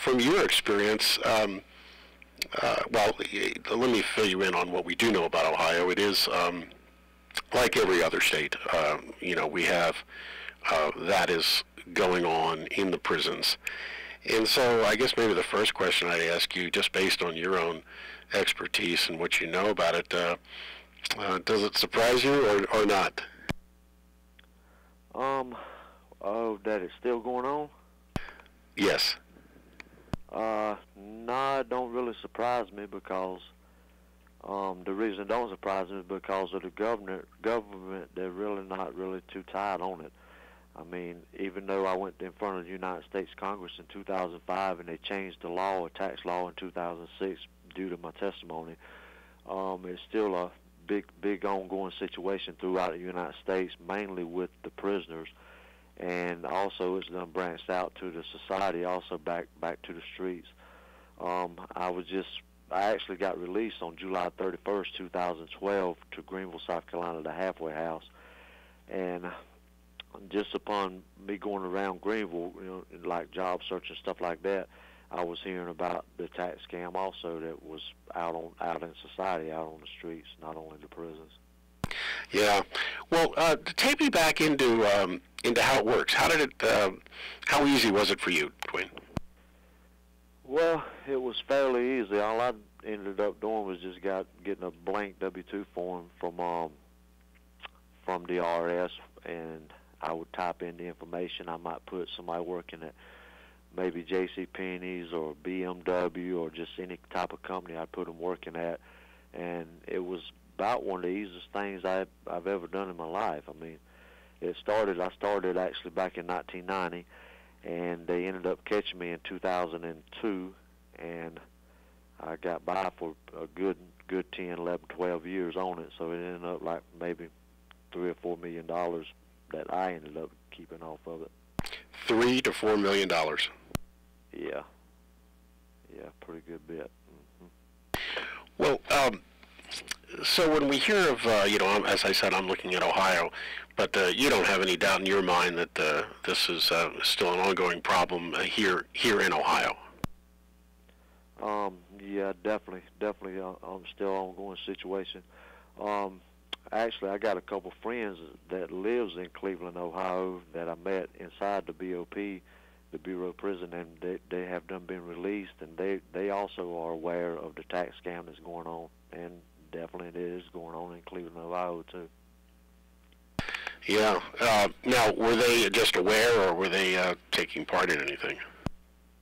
from your experience, well, let me fill you in on what we do know about Ohio. It is like every other state. We have that is going on in the prisons. And so I guess maybe the first question I'd ask you, just based on your own expertise and what you know about it, does it surprise you or not? Oh, that it's still going on? Yes. No, it don't really surprise me because the reason it don't surprise me is because of the government, they're really not really too tight on it. I mean, even though I went in front of the United States Congress in 2005 and they changed the law, a tax law in 2006 due to my testimony, it's still a big ongoing situation throughout the United States, mainly with the prisoners. And also it's done branched out to the society, also back to the streets. I actually got released on July 31st, 2012 to Greenville, South Carolina, the halfway house. And just upon me going around Greenville, like job search and stuff like that, I was hearing about the tax scam also that was out in society, out on the streets, not only the prisons. Yeah. Well, take me back into how it works. How did it? How easy was it for you, Dwayne? Well, it was fairly easy. All I ended up doing was just getting a blank W-2 form from the IRS, and I would type in the information. I might put somebody working at maybe J.C. Penney's or BMW or just any type of company I'd put them working at, and it was about one of the easiest things I've ever done in my life. I mean, I started actually back in 1990, and they ended up catching me in 2002, and I got by for a good 10, 11, 12 years on it, so it ended up like maybe $3 or $4 million that I ended up keeping off of it. $3 to $4 million. Yeah, pretty good bit. Well, so when we hear of, as I said, I'm looking at Ohio, but you don't have any doubt in your mind that this is still an ongoing problem here in Ohio. Yeah, definitely, still ongoing situation. Actually, I got a couple friends that lives in Cleveland, Ohio, that I met inside the BOP, the Bureau of Prison, and they have done been released, and they also are aware of the tax scam that's going on, and definitely it is going on in Cleveland, Ohio, too. Yeah. Now, were they just aware, or were they taking part in anything?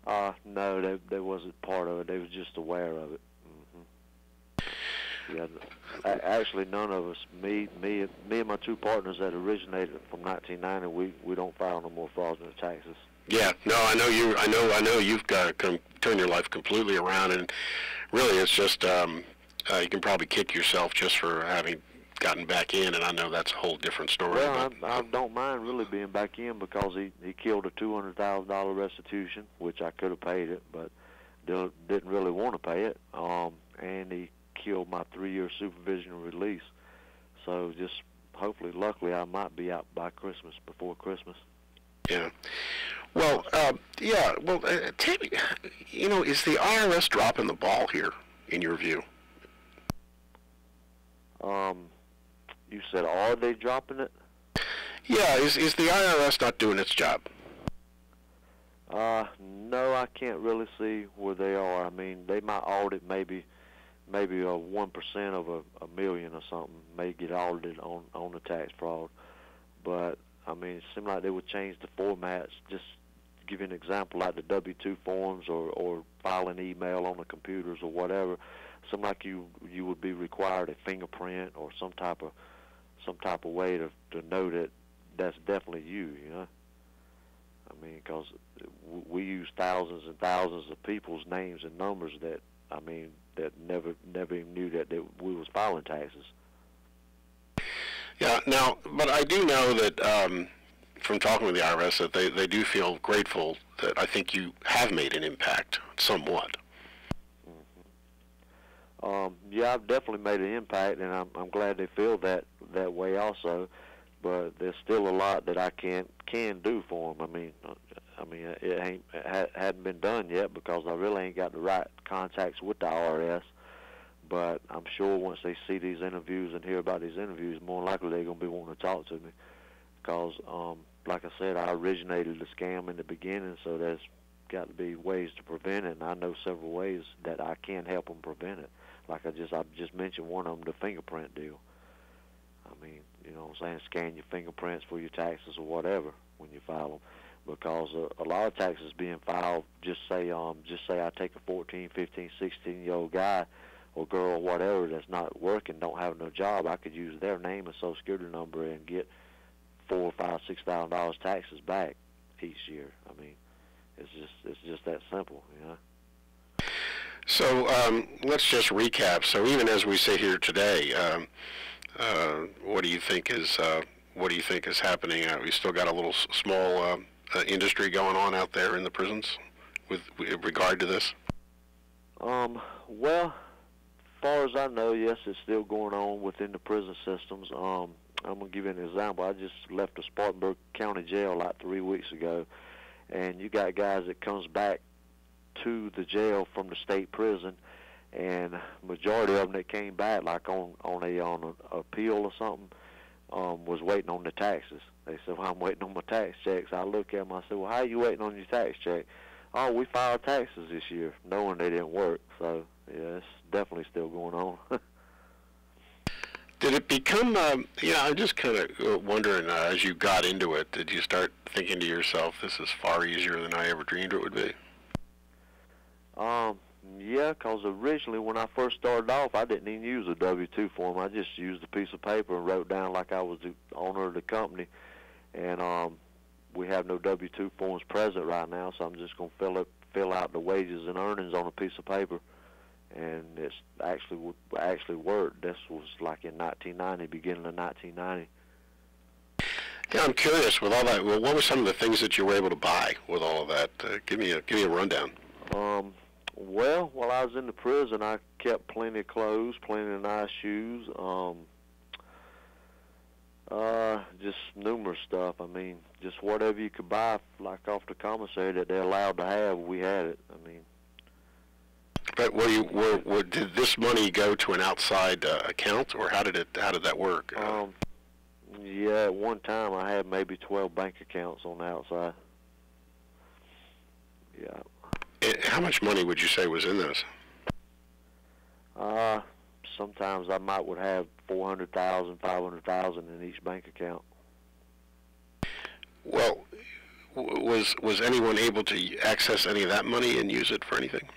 No, they wasn't part of it. They was just aware of it. Yeah, actually, none of us, me and my two partners that originated from 1990, we don't file no more fraudulent taxes. Yeah, no, I know you. I know you've got to turn your life completely around, and really, it's just you can probably kick yourself just for having gotten back in, and I know that's a whole different story. Well, I don't mind really being back in because he killed a $200,000 restitution, which I could have paid it, but didn't really want to pay it, and he killed my 3-year supervision and release. So just hopefully, luckily, I might be out by Christmas, before Christmas. Yeah. Well, tell me, is the IRS dropping the ball here, in your view? You said, are they dropping it? Yeah, is the IRS not doing its job? No, I can't really see where they are. I mean, they might audit maybe a 1% of a million or something may get audited on the tax fraud. But, I mean, it seems like they would change the formats. Just to give you an example, like the W-2 forms or filing email on the computers or whatever. Seems like you would be required a fingerprint or some type of way to know that that's definitely you, I mean, because we use thousands and thousands of people's names and numbers that never even knew that we was filing taxes. Yeah, now, but I do know that from talking with the IRS that they do feel grateful that I think you have made an impact somewhat. Yeah, I've definitely made an impact, and I'm glad they feel that way also. But there's still a lot that I can do for them. I mean, I mean, hadn't been done yet because I really ain't got the right contacts with the IRS. But I'm sure once they see these interviews and hear about these interviews, more than likely they're going to be wanting to talk to me. Because, like I said, I originated the scam in the beginning, so there's got to be ways to prevent it, and I know several ways that I can help them prevent it. Like I just mentioned one of them, the fingerprint deal. I mean, you know what I'm saying, scan your fingerprints for your taxes or whatever when you file them. Because a lot of taxes being filed, just say I take a 14, 15, 16-year-old guy or girl or whatever that's not working, don't have no job, I could use their name and social security number and get $4,000, $5,000, $6,000 taxes back each year. I mean, it's just that simple, you know. So let's just recap. So even as we sit here today, what do you think is happening? We still got a little small industry going on out there in the prisons with regard to this. Well, as far as I know, yes, it's still going on within the prison systems. I'm gonna give you an example. I just left the Spartanburg County Jail like 3 weeks ago, and you got guys that comes back to the jail from the state prison, and majority of them that came back like on an appeal or something was waiting on the taxes. They said, well, I'm waiting on my tax checks. I look at them, I said, well, how are you waiting on your tax check? Oh, we filed taxes this year, knowing they didn't work. So yeah, it's definitely still going on. Did it become, I'm just kind of wondering, as you got into it, did you start thinking to yourself, this is far easier than I ever dreamed it would be? Yeah, because originally when I first started off, I didn't even use a W-2 form. I just used a piece of paper and wrote down like I was the owner of the company. And we have no W-2 forms present right now, so I'm just going to fill out the wages and earnings on a piece of paper. And it's actually worked. This was like in 1990, beginning of 1990. Yeah, I'm curious with all that. Well, what were some of the things that you were able to buy with all of that? Give me a rundown. Well, while I was in the prison, I kept plenty of clothes, plenty of nice shoes, just numerous stuff. I mean, just whatever you could buy, like off the commissary that they're allowed to have, we had it. I mean. But did this money go to an outside account, or how did that work? Yeah, at one time I had maybe 12 bank accounts on the outside. Yeah. How much money would you say was in those? Sometimes I would have 400,000, 500,000 in each bank account. Well, was anyone able to access any of that money and use it for anything?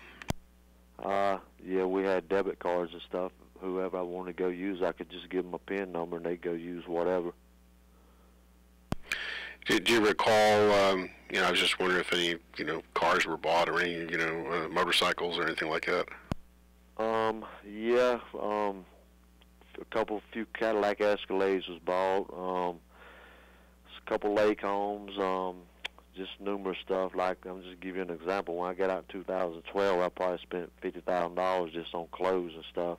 Yeah, we had debit cards and stuff. Whoever I wanted to go use, I could just give them a PIN number and they'd go use whatever. Do you recall, I was just wondering if any, cars were bought or any, motorcycles or anything like that? Yeah, a few Cadillac Escalades was bought, a couple lake homes, just numerous stuff. Like, I'm just give you an example. When I got out in 2012, I probably spent $50,000 just on clothes and stuff,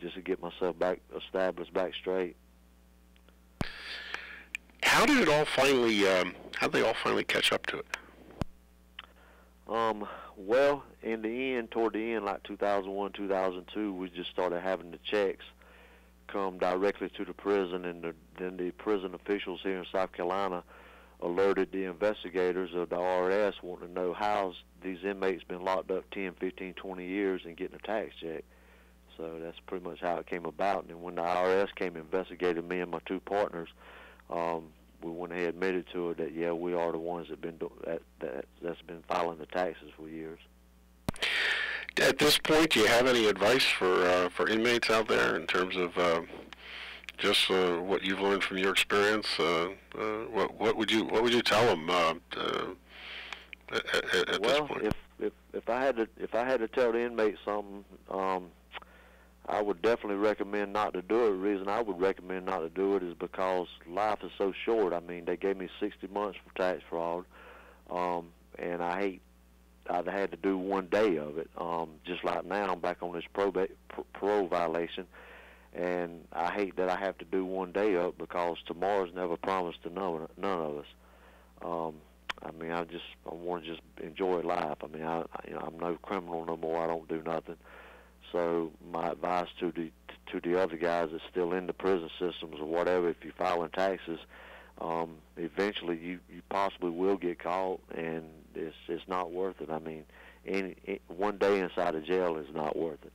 just to get myself established back straight. How did it all finally? How did they all finally catch up to it? Well, toward the end, like 2001, 2002, we just started having the checks come directly to the prison, and then the prison officials here in South Carolina alerted the investigators of the IRS wanting to know how these inmates been locked up 10, 15, 20 years and getting a tax check. So that's pretty much how it came about. And when the IRS came and investigated me and my two partners, we went ahead and admitted to it that, yeah, we are the ones that's been filing the taxes for years. At this point, do you have any advice for inmates out there in terms of just what you've learned from your experience? What would you tell them at this point? If I had to tell the inmates something, I would definitely recommend not to do it. The reason I would recommend not to do it is because life is so short. I mean, they gave me 60 months for tax fraud, and I'd had to do 1 day of it. Just like now, I'm back on this parole violation, and I hate that I have to do 1 day of it because tomorrow's never promised to none of us. I mean, I want to just enjoy life. I mean, I'm no criminal no more. I don't do nothing. So my advice to the other guys that's still in the prison systems or whatever, if you're filing taxes, eventually you possibly will get caught, and it's not worth it. I mean, one day inside of jail is not worth it.